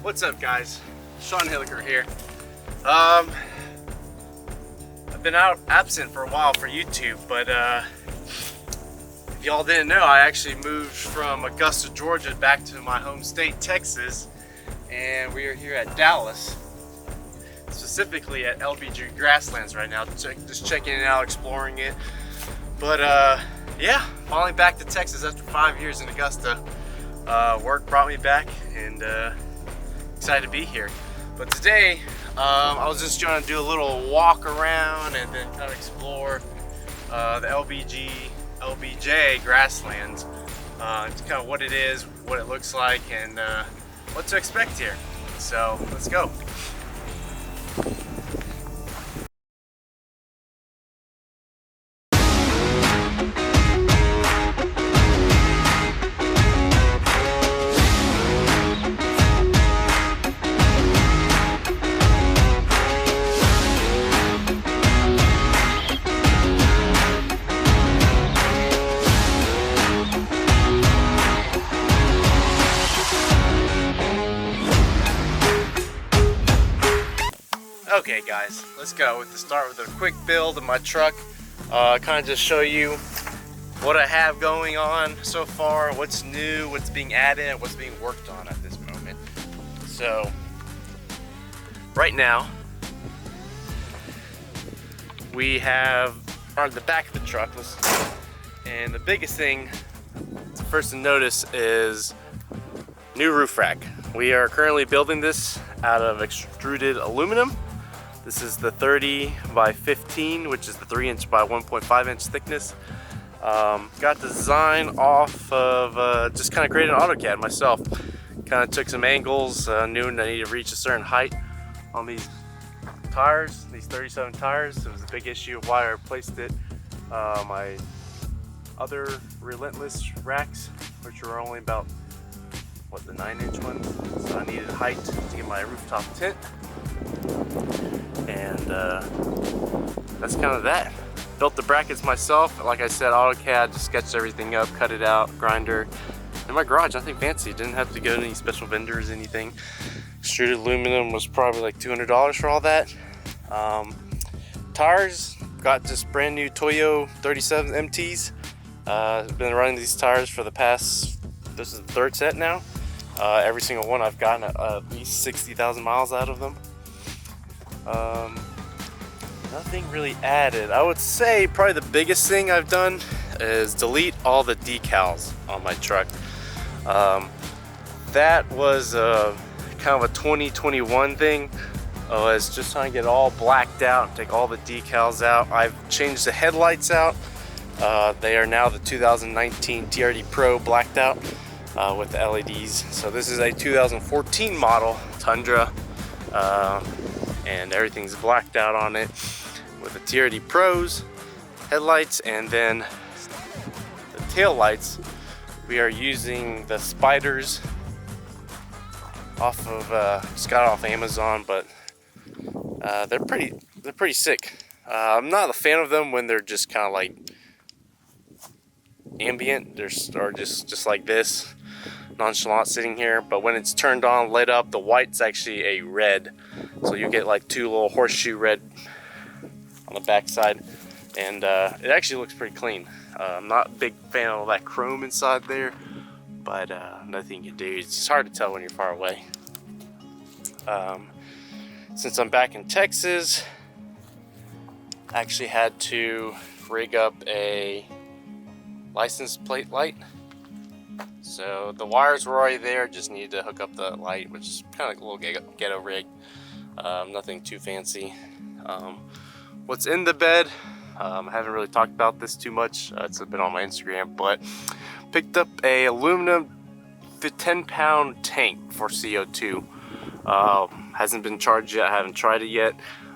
What's up, guys? Sean Hilliker here. I've been absent for a while for YouTube, but if y'all didn't know, I actually moved from Augusta, Georgia back to my home state, Texas, and we are here at Dallas, specifically at LBJ Grasslands right now, just checking it out, exploring it. But yeah, finally back to Texas after 5 years in Augusta. Work brought me back, and excited to be here. But today I was just trying to do a little walk around and then kind of explore the LBJ Grasslands. It's kind of what it is, what it looks like, and what to expect here. So let's go. Okay guys, let's go with the start with a quick build of my truck. Kind of just show you what I have going on so far, what's new, what's being added, and what's being worked on at this moment. So right now we have on the back of the truck, and the biggest thing first to notice is new roof rack. We are currently building this out of extruded aluminum. This is the 30 by 15, which is the 3" by 1.5" thickness. Got the design off of just kind of created an AutoCAD myself. Kind of took some angles, knew I needed to reach a certain height on these tires, these 37 tires. It was a big issue of why I replaced it. My other Relentless racks, which were only about, what, the 9" ones. So I needed height to get my rooftop tint. And that's kind of that. Built the brackets myself. Like I said, AutoCAD, just sketched everything up, cut it out, grinder. In my garage, nothing fancy. Didn't have to go to any special vendors, anything. Extruded aluminum was probably like $200 for all that. Tires, got just brand new Toyo 37 MTs. I've been running these tires for the past, this is the third set now. Every single one I've gotten at least 60,000 miles out of them. Nothing really added. I would say probably the biggest thing I've done is delete all the decals on my truck. That was kind of a 2021 thing. I was just trying to get it all blacked out and take all the decals out. I've changed the headlights out. They are now the 2019 TRD Pro blacked out with the LEDs. So this is a 2014 model Tundra. And everything's blacked out on it with the TRD Pros headlights, and then the tail lights. We are using the Spyders off of just got off Amazon, but they're pretty sick. I'm not a fan of them when they're just kind of like ambient, or just like this, nonchalant sitting here. But when it's turned on, lit up, the white's actually a red, so you get like two little horseshoe red on the back side, and it actually looks pretty clean. I'm not a big fan of all that chrome inside there, but nothing you can do. It's just hard to tell when you're far away. Since I'm back in Texas, I actually had to rig up a license plate light. So the wires were already there, just needed to hook up the light, which is kind of like a little ghetto rig. Nothing too fancy. What's in the bed, I haven't really talked about this too much. It's been on my Instagram, but picked up a aluminum 10-pound tank for CO2. Hasn't been charged yet, I haven't tried it yet.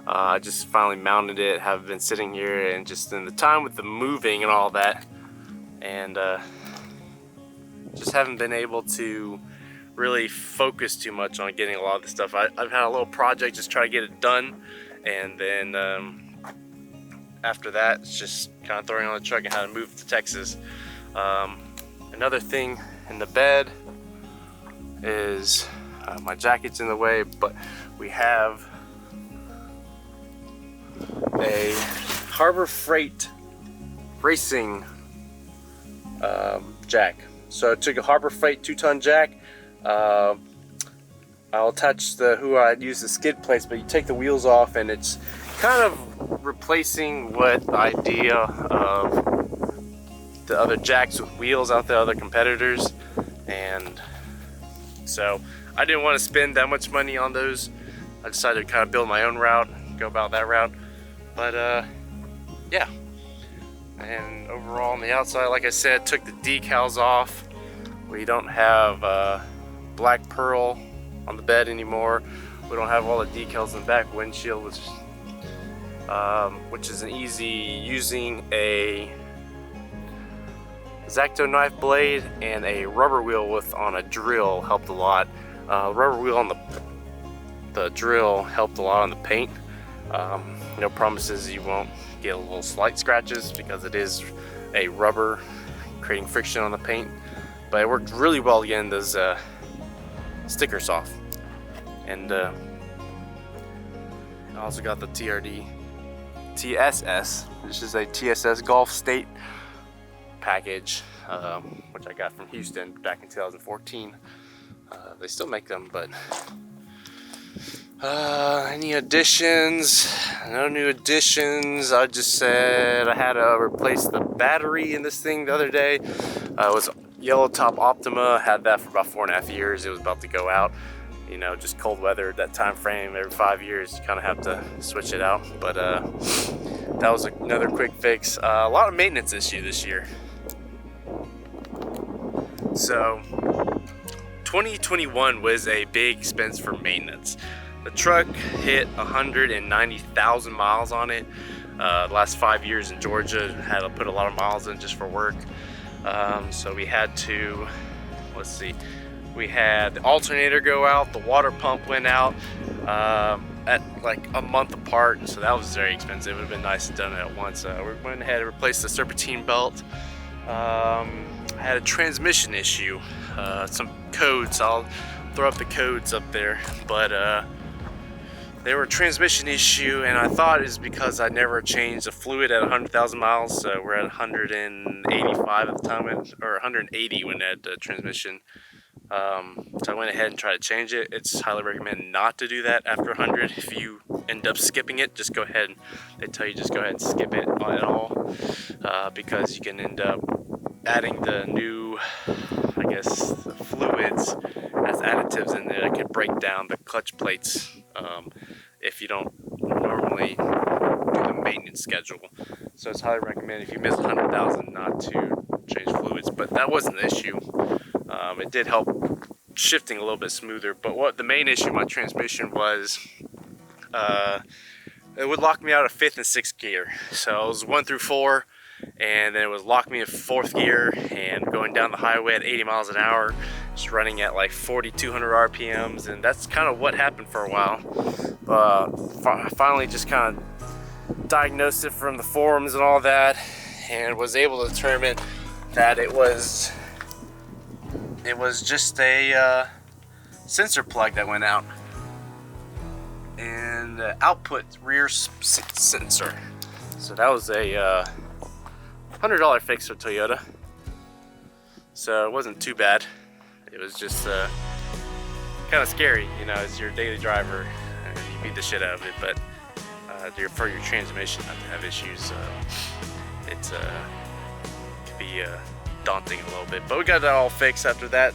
I just finally mounted it, have been sitting here, and just in the time with the moving and all that, and just haven't been able to really focus too much on getting a lot of the stuff. I've had a little project, just try to get it done, and then after that, it's just kind of throwing on the truck and how to move to Texas. Another thing in the bed is My jacket's in the way, but we have a Harbor Freight racing jack. So I took a Harbor Freight 2-ton jack. I'll attach I use the skid plates, but you take the wheels off, and it's kind of replacing what the idea of the other jacks with wheels out there, other competitors. And so I didn't want to spend that much money on those. I decided to kind of build my own route, go about that route. But yeah. And overall on the outside, like I said, took the decals off. We don't have black pearl on the bed anymore. We don't have all the decals in the back windshield, which is an easy using a X-Acto knife blade and a rubber wheel on a drill helped a lot. Rubber wheel on the drill helped a lot on the paint. No promises you won't get a little slight scratches because it is a rubber creating friction on the paint, but it worked really well getting those stickers off. And I also got the TRD TSS, which is a TSS Gulf State package, which I got from Houston back in 2014. They still make them, but any additions? No new additions. I just said I had to replace the battery in this thing the other day. It was yellow top Optima. Had that for about 4.5 years. It was about to go out. You know, just cold weather at that time frame. Every 5 years, you kind of have to switch it out. But that was another quick fix. A lot of maintenance issue this year. So 2021 was a big expense for maintenance. The truck hit 190,000 miles on it. The last 5 years in Georgia, had to put a lot of miles in just for work. So we had to, let's see, we had the alternator go out, the water pump went out at like a month apart, and so that was very expensive. It would have been nice to done it at once. We went ahead and replaced the serpentine belt. I had a transmission issue, some codes. I'll throw up the codes up there, but they were a transmission issue, and I thought it was because I never changed the fluid at 100,000 miles. So we're at 185 at the time, or 180 when I had the transmission. So I went ahead and tried to change it. It's highly recommended not to do that after 100. If you end up skipping it, just go ahead. They tell you just go ahead and skip it at all, because you can end up adding the new, I guess, the fluids as additives in there that can break down the clutch plates if you don't normally do the maintenance schedule. So it's highly recommended if you miss 100,000 not to change fluids, but that wasn't the issue. It did help shifting a little bit smoother, but what the main issue with my transmission was, it would lock me out of 5th and 6th gear. So it was 1 through 4, and then it would lock me in 4th gear, and going down the highway at 80 miles an hour, just running at like 4,200 RPMs, and that's kind of what happened for a while. I finally just kind of diagnosed it from the forums and all that, and was able to determine that it was just a sensor plug that went out, and output rear sensor. So that was a $100 fix for Toyota. So it wasn't too bad. It was just kind of scary, you know, as your daily driver, and you beat the shit out of it. But for your transmission not to have issues, it could be daunting a little bit. But we got that all fixed after that.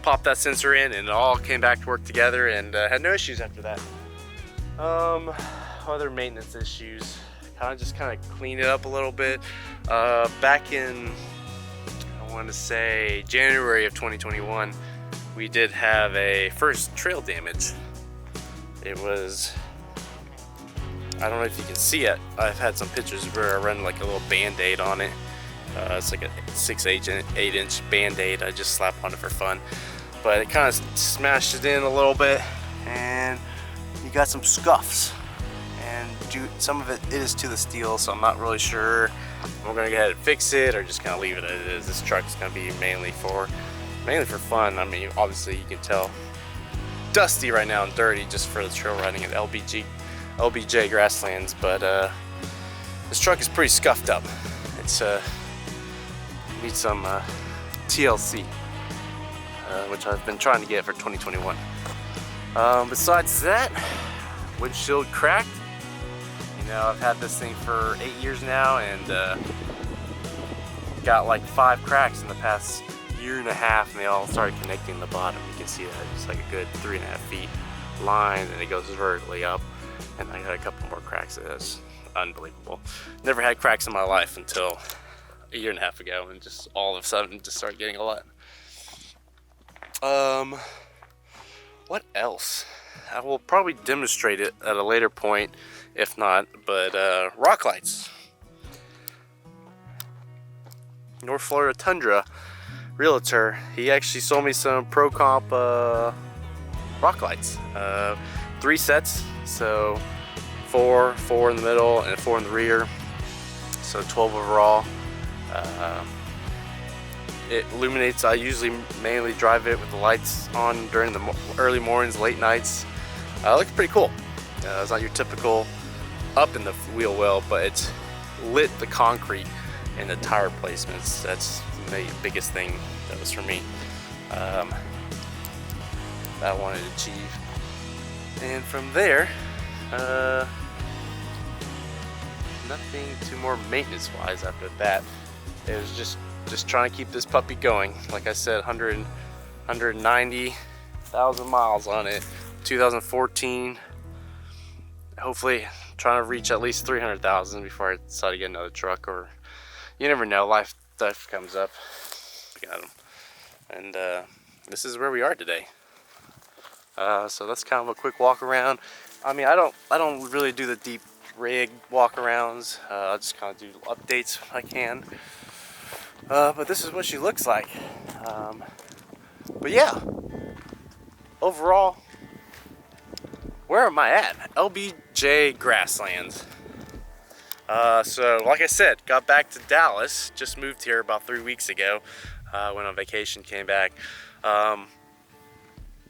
Popped that sensor in, and it all came back to work together, and had no issues after that. Other maintenance issues, kind of clean it up a little bit. Back in, I want to say January of 2021, we did have a first trail damage. It was, I don't know if you can see it. I've had some pictures where I run like a little band-aid on it. It's like a 8-inch band-aid I just slapped on it for fun, but it kind of smashed it in a little bit, and you got some scuffs, and some of it is to the steel, so I'm not really sure if I'm gonna go ahead and fix it or just kind of leave it as it is. This truck is gonna be mainly for fun. I mean, obviously you can tell dusty right now and dirty just for the trail riding at LBJ Grasslands, but this truck is pretty scuffed up. It's needs some TLC, which I've been trying to get for 2021. Besides that, windshield cracked. You know, I've had this thing for 8 years now, and got like 5 cracks in the past year and a half, and they all started connecting in the bottom. You can see that it's like a good 3.5 feet line, and it goes vertically up. And I got a couple more cracks. That's unbelievable. Never had cracks in my life until a year and a half ago, and just all of a sudden just started getting a lot. What else? I will probably demonstrate it at a later point, if not, but rock lights. North Florida Tundra realtor, he actually sold me some Procomp rock lights. 3 sets, so 4 in the middle and 4 in the rear, so 12 overall. It illuminates. I usually mainly drive it with the lights on during the early mornings, late nights. It looks pretty cool. It's not your typical up in the wheel well, but it's lit the concrete and the tire placements. That's the biggest thing that was for me, that I wanted to achieve. And from there, nothing too more maintenance wise after that. It was just trying to keep this puppy going. Like I said, 190,000 miles on it, 2014. Hopefully trying to reach at least 300,000 before I decide to get another truck, or you never know, life stuff comes up. Got them. And this is where we are today. So that's kind of a quick walk around. I mean, I don't really do the deep rig walk arounds. I just kind of do updates if I can. But this is what she looks like. But yeah, overall, where am I at? LBJ Grasslands. So like I said, got back to Dallas, just moved here about 3 weeks ago, went on vacation, came back.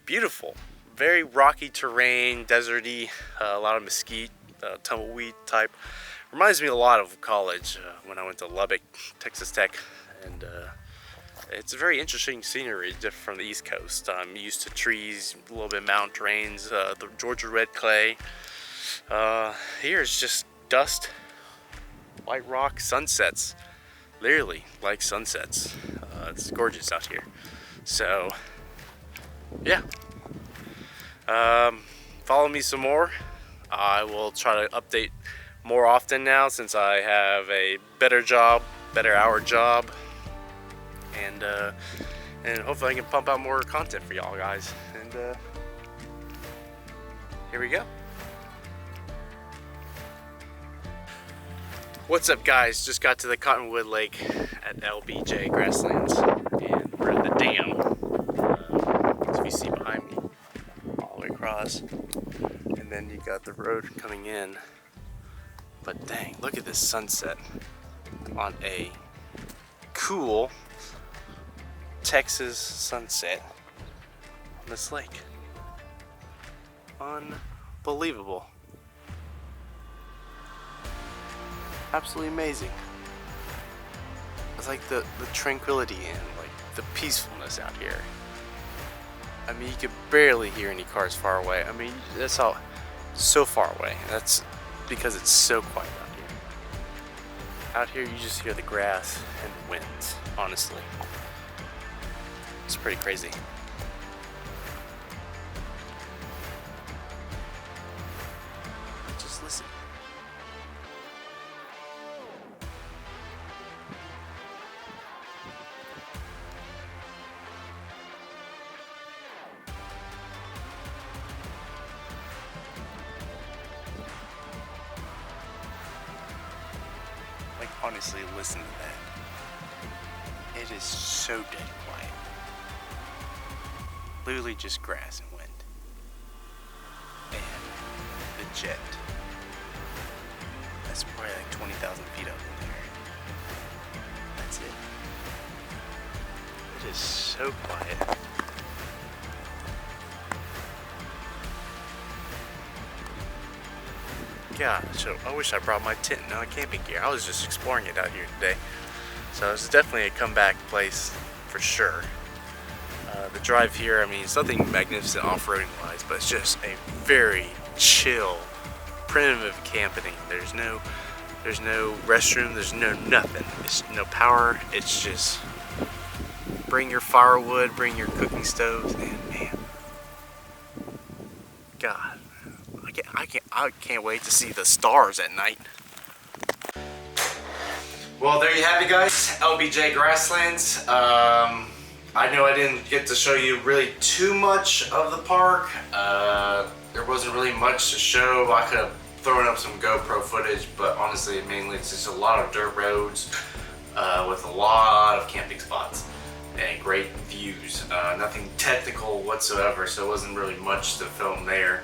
Beautiful, very rocky terrain, deserty, a lot of mesquite, tumbleweed type. Reminds me a lot of college when I went to Lubbock, Texas Tech, and it's a very interesting scenery, different from the East Coast. I'm used to trees, a little bit of mountain terrains, the Georgia red clay. Here it's just dust, white rock, sunsets, literally like sunsets. It's gorgeous out here. So yeah, follow me some more. I will try to update more often now, since I have a better job, better hour job, and hopefully I can pump out more content for y'all guys. And here we go. What's up, guys? Just got to the Cottonwood Lake at LBJ Grasslands, and we're at the dam. As you see behind me, all the way across, and then you got the road coming in. But dang, look at this sunset on a cool Texas sunset on this lake. Unbelievable. Absolutely amazing. It's like the tranquility and like the peacefulness out here. I mean, you could barely hear any cars far away. I mean, that's how, so far away. That's because it's so quiet out here. Out here, you just hear the grass and the winds, honestly. It's pretty crazy. Just listen. Like, honestly, listen to that. It is so dead quiet. Literally just grass and wind. And the jet. That's probably like 20,000 feet up in there. That's it. It is so quiet. gosh, I wish I brought my tent and camping gear. I was just exploring it out here today. So it's definitely a comeback place for sure. The drive here, I mean, it's nothing magnificent off-roading wise, but it's just a very chill, primitive camping. There's no restroom, there's no nothing. There's no power. It's just bring your firewood, bring your cooking stoves, and man, God, I can't wait to see the stars at night. Well, there you have it, guys. LBJ Grasslands. I know I didn't get to show you really too much of the park. There wasn't really much to show. I could have thrown up some GoPro footage, but honestly, mainly it's just a lot of dirt roads with a lot of camping spots and great views. Nothing technical whatsoever, so it wasn't really much to film there.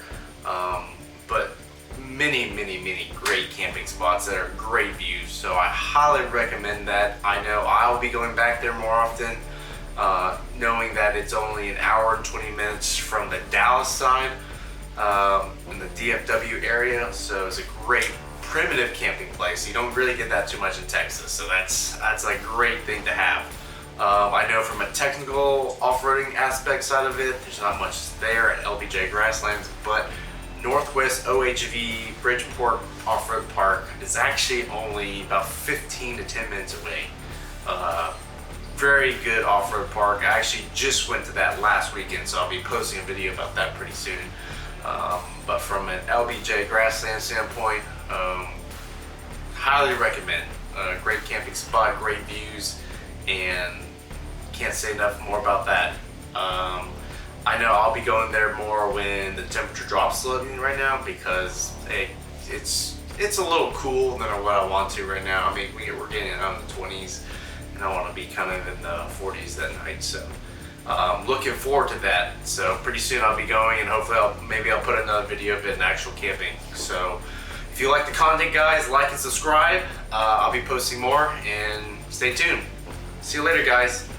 But many great camping spots that are great views, so I highly recommend that. I know I'll be going back there more often, knowing that it's only an hour and 20 minutes from the Dallas side, in the DFW area, so it's a great primitive camping place. You don't really get that too much in Texas, so that's a great thing to have. I know from a technical off-roading aspect side of it, there's not much there at LBJ Grasslands, but Northwest OHV Bridgeport Off-Road Park is actually only about 15 to 10 minutes away. Very good off-road park. I actually just went to that last weekend, so I'll be posting a video about that pretty soon. But from an LBJ Grassland standpoint, highly recommend. Great camping spot, great views, and can't say enough more about that. I know I'll be going there more when the temperature drops a little bit right now, because it's a little cool than what I want to right now. I mean, we're getting out in the 20s, and I want to be kind of in the 40s that night. So looking forward to that. So pretty soon I'll be going, and hopefully maybe I'll put another video of it in actual camping. So if you like the content, guys, like and subscribe. I'll be posting more, and stay tuned. See you later, guys.